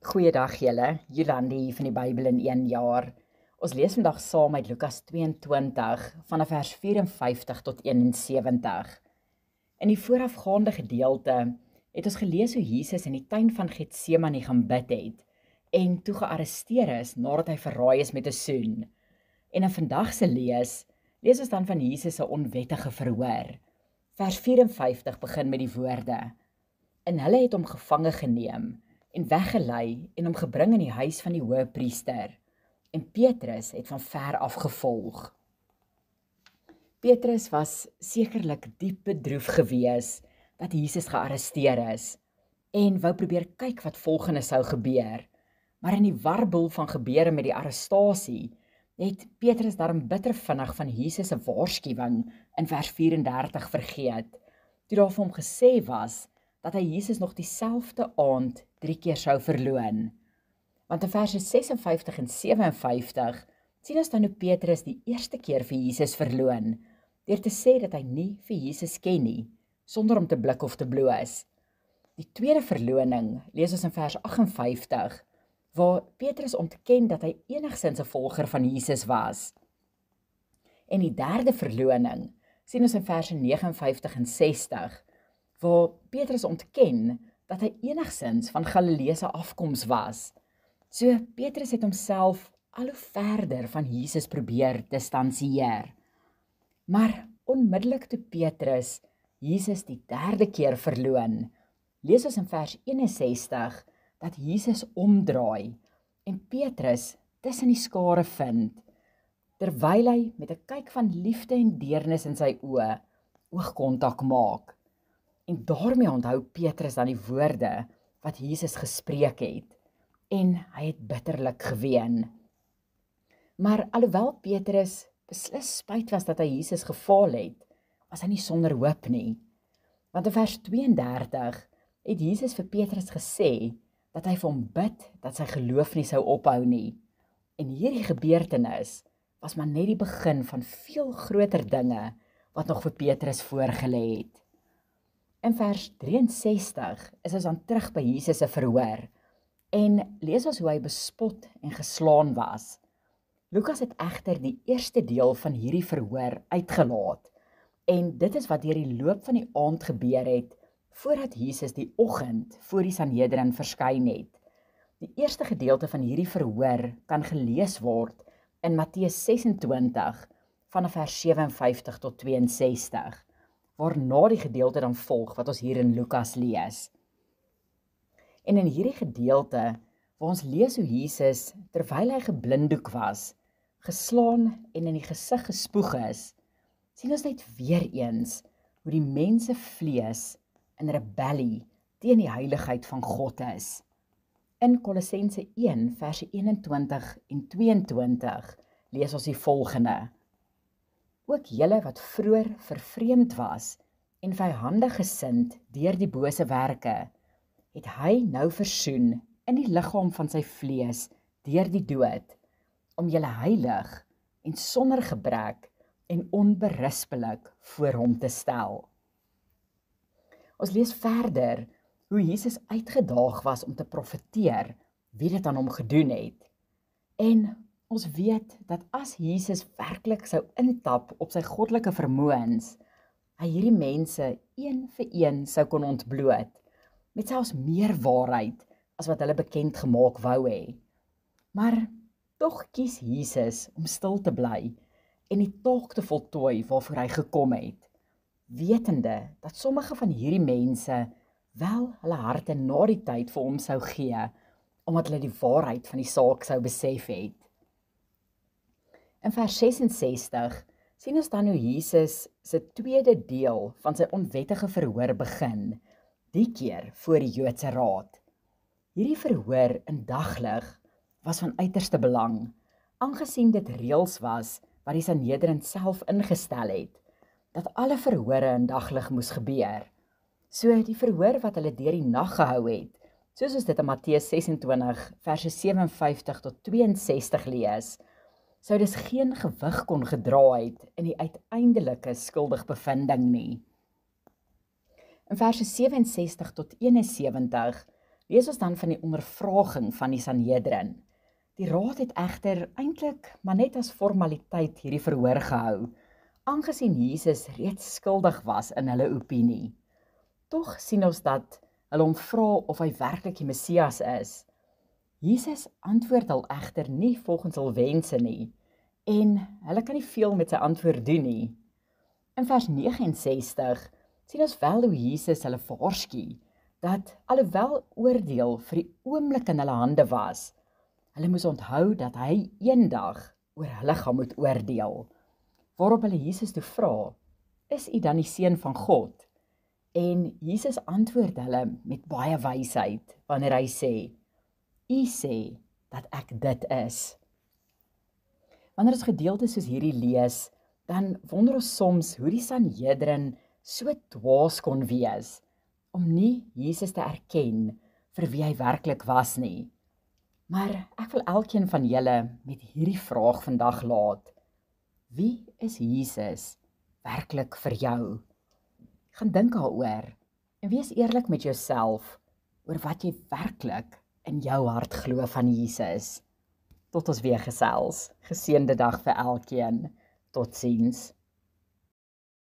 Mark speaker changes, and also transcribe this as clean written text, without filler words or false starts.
Speaker 1: Goeiedag julle, Jolandi hier van die Bybel in 1 jaar. Ons lees vandag saam uit Lukas 22 vanaf vers 54 tot 71. In die voorafgaande gedeelte het ons gelees hoe Jesus in die tuin van Getsemane gaan bid het en toe gearresteer is nadat hy verraai is met 'n soen. En in vandag se lees ons dan van Jesus se onwettige verhoor. Vers 54 begin met die woorde: En hulle het hom gevange geneem en weggelei en hom gebring in die huis van die hoëpriester. En Petrus het van ver af gevolg. Petrus was sekerlik diep bedroef gewees dat Jesus gearresteer is en wou probeer kyk wat volgende sou gebeur. Maar in die warboel van gebeure met die arrestasie het Petrus daarom bitter vinnig van Jesus se waarskuwing in vers 34 vergeet, toe daar vir hom gesê was dat hy Jesus nog dieselfde aand 3 keer sou verloon. Want in verse 56 en 57 sien ons dan hoe Petrus die eerste keer vir Jesus verloon, deur te sê dat hy nie vir Jesus ken nie, sonder om te blik of te bloos. Die tweede verloning lees ons in vers 58, waar Petrus ontken dat hy enigsins 'n volger van Jesus was. En die derde verloning sien ons in verse 59 en 60, waar Petrus ontken dat hy enigsins van Galileese afkoms was. So Petrus het homself al hoe verder van Jesus probeer distansieer. Maar onmiddellik toe Petrus Jesus die derde keer verloon, lees ons in vers 61 dat Jesus omdraai en Petrus tussen die skare vind, terwyl hy met 'n kyk van liefde en deernis in sy oë oogkontak maak. En daarmee onthou Petrus dan die woorde wat Jesus gespreek het, en hy het bitterlik geween. Maar alhoewel Petrus beslis spyt was dat hy Jesus gefaal het, was hy nie sonder hoop nie. Want in vers 32 het Jesus vir Petrus gesê dat hy vir hom bid dat sy geloof nie sou ophou nie. En hierdie gebeurtenis was maar net die begin van veel groter dinge wat nog vir Petrus voorgelê het. In vers 63 is ons dan terug by Jesus se verhoor en lees ons hoe hy bespot en geslaan was. Lukas het egter die eerste deel van hierdie verhoor uitgelaat en dit is wat deur die loop van die aand gebeur het voordat Jesus die oggend voor die Sanhedrin verskyn het. Die eerste gedeelte van hierdie verhoor kan gelees word in Matteus 26 vanaf vers 57 tot 62. Waarna die gedeelte dan volg wat ons hier in Lukas lees. En in hierdie gedeelte, waar ons lees hoe Jesus, terwyl hy geblinddoek was, geslaan en in die gesig gespoeg is, sien ons net weer eens hoe die mense vlees in rebellie teen die heiligheid van God is. In Kolossense 1 verse 21 en 22 lees ons die volgende: Ook julle wat vroeër vervreemd was en vyhandig gesind deur die bose werke, het hy nou versoen in die liggaam van sy vlees deur die dood, om julle heilig en sonder gebrek en onberispelik voor hom te stel. Ons lees verder hoe Jesus uitgedaag was om te profeteer wie dit aan hom gedoen het. En ons weet dat as Jesus werklik sou intap op sy goddelike vermoëns, hy hierdie mense een vir een sou kon ontbloot, met selfs meer waarheid as wat hulle bekend gemaak wou hê. Maar tog kies Jesus om stil te bly en die taak te voltooi waarvoor hy gekom het, wetende dat sommige van hierdie mense wel hulle harte na die tyd vir hom sou gee, omdat hulle die waarheid van die saak sou besef het. In vers 66 sien ons dan hoe Jesus se tweede deel van sy onwettige verhoor begin, die keer voor die Joodse Raad. Hierdie verhoor in daglig was van uiterste belang, aangesien dit reëls was wat die Sanhedrin self ingestel het, dat alle verhore in daglig moes gebeur. So die verhoor wat hulle deur die nag gehou het, soos ons dit in Matteus 26 verse 57 tot 62 lees, sou dus geen gewig kon gedra het in die uiteindelike skuldigbevinding nie. In verse 67 tot 71 lees ons dan van die ondervraging van die Sanhedrin. Die raad het egter eintlik maar net as formaliteit hierdie verhoor gehou, aangesien Jesus reeds skuldig was in hulle opinie. Tog sien ons dat hulle hom vra of hy werklik die Messias is. Jesus antwoord hul egter nie volgens hul wense nie, en hulle kan nie veel met sy antwoord doen nie. In vers 69 sien ons wel hoe Jesus hulle waarsku dat alhoewel oordeel vir die oomblik in hulle hande was, hulle moes onthou dat hy eendag oor hulle gaan moet oordeel. Waarop hulle Jesus toe vra, is u dan die seun van God? En Jesus antwoord hulle met baie wysheid wanneer hy sê, u sê dat ek dit is. Wanneer ons gedeeltes soos hierdie lees, dan wonder ons soms hoe die Sanhedrin so dwaas kon wees, om nie Jesus te erken vir wie hy werklik was nie. Maar ek wil elkeen van julle met hierdie vraag vandag laat. Wie is Jesus werklik vir jou? Gaan dink daaroor en wees eerlik met jouself oor wat jy werklik in jou hart glo van Jesus. Tot ons weer gesels. Geseënde dag vir elkeen. Totsiens.